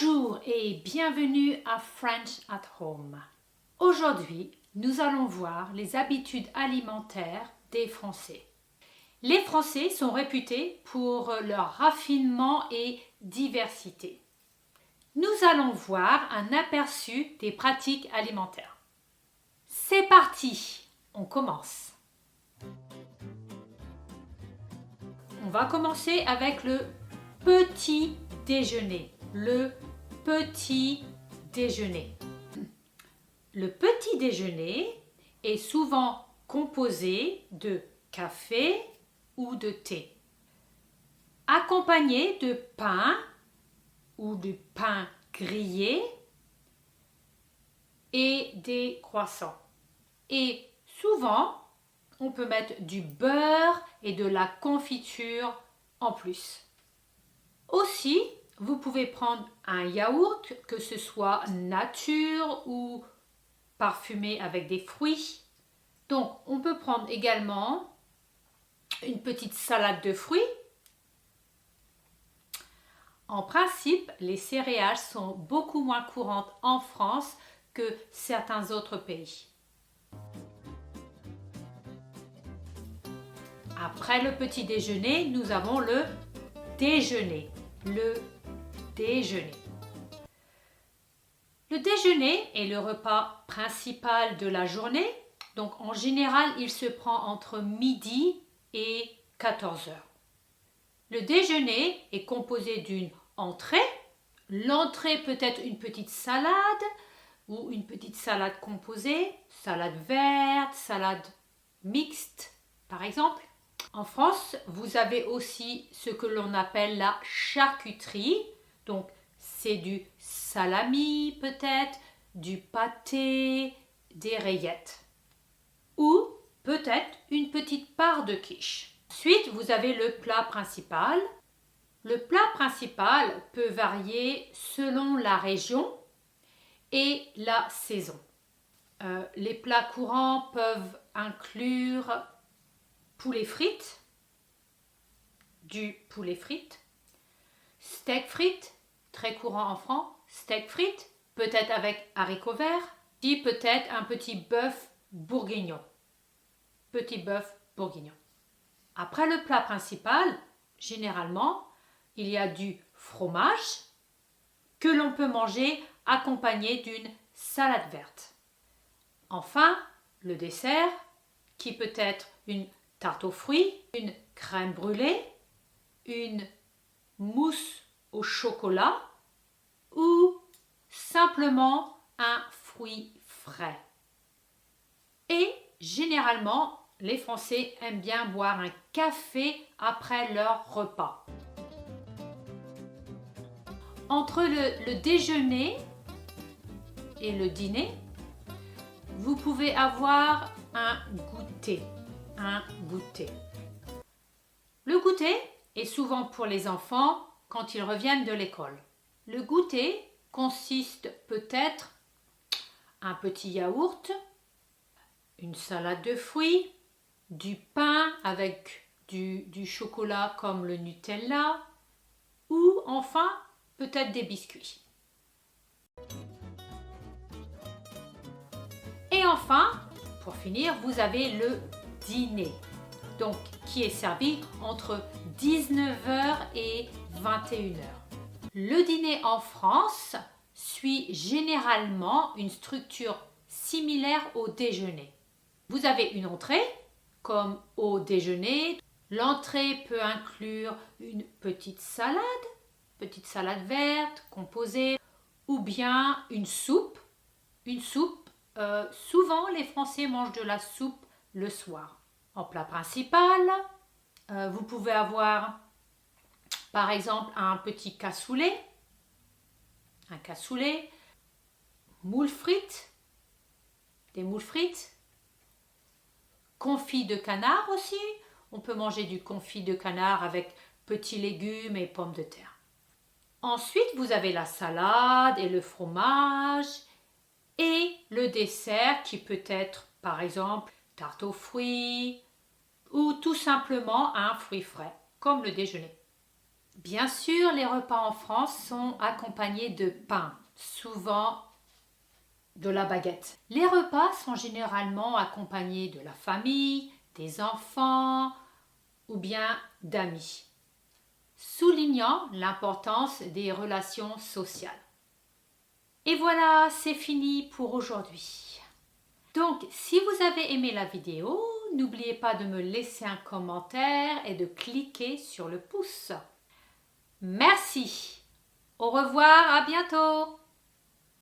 Bonjour et bienvenue à French at Home. Aujourd'hui, nous allons voir les habitudes alimentaires des Français. Les Français sont réputés pour leur raffinement et diversité. Nous allons voir un aperçu des pratiques alimentaires. C'est parti, on commence. On va commencer avec le petit déjeuner. Le petit déjeuner. Le petit déjeuner est souvent composé de café ou de thé, accompagné de pain ou de pain grillé et des croissants. Et souvent, on peut mettre du beurre et de la confiture en plus. Aussi, vous pouvez prendre un yaourt, que ce soit nature ou parfumé avec des fruits. Donc, on peut prendre également une petite salade de fruits. En principe, les céréales sont beaucoup moins courantes en France que certains autres pays. Après le petit déjeuner, nous avons le déjeuner. Le déjeuner. Le déjeuner est le repas principal de la journée. Donc en général, il se prend entre midi et 14 heures. Le déjeuner est composé d'une entrée. L'entrée peut être une petite salade ou une petite salade composée, salade verte, salade mixte par exemple. En France, vous avez aussi ce que l'on appelle la charcuterie. Donc, c'est du salami peut-être, du pâté, des rayettes. Ou peut-être une petite part de quiche. Ensuite, vous avez le plat principal. Le plat principal peut varier selon la région et la saison. Les plats courants peuvent inclure poulet frites, du poulet frites, steak frites, très courant en France, steak frites, peut-être avec haricots verts, puis peut-être un petit bœuf bourguignon. Petit bœuf bourguignon. Après le plat principal, généralement, il y a du fromage que l'on peut manger accompagné d'une salade verte. Enfin, le dessert, qui peut être une tarte aux fruits, une crème brûlée, une mousse au chocolat ou simplement un fruit frais. Et généralement, les Français aiment bien boire un café après leur repas. Entre le déjeuner et le dîner, vous pouvez avoir un goûter. Un goûter. Le goûter est souvent pour les enfants quand ils reviennent de l'école. Le goûter consiste peut-être un petit yaourt, une salade de fruits, du pain avec du chocolat comme le Nutella ou enfin peut-être des biscuits. Et enfin, pour finir, vous avez le dîner, donc qui est servi entre 19h et 21h. Le dîner en France suit généralement une structure similaire au déjeuner. Vous avez une entrée, comme au déjeuner. L'entrée peut inclure une petite salade verte composée, ou bien une soupe. Souvent les Français mangent de la soupe le soir. En plat principal, vous pouvez avoir par exemple un petit cassoulet, moules frites, des moules frites, confit de canard aussi. On peut manger du confit de canard avec petits légumes et pommes de terre. Ensuite, vous avez la salade et le fromage et le dessert qui peut être par exemple tarte aux fruits ou tout simplement un fruit frais comme le déjeuner. Bien sûr, les repas en France sont accompagnés de pain, souvent de la baguette. Les repas sont généralement accompagnés de la famille, des enfants ou bien d'amis, soulignant l'importance des relations sociales. Et voilà, c'est fini pour aujourd'hui. Donc, si vous avez aimé la vidéo, n'oubliez pas de me laisser un commentaire et de cliquer sur le pouce. Merci. Au revoir, à bientôt.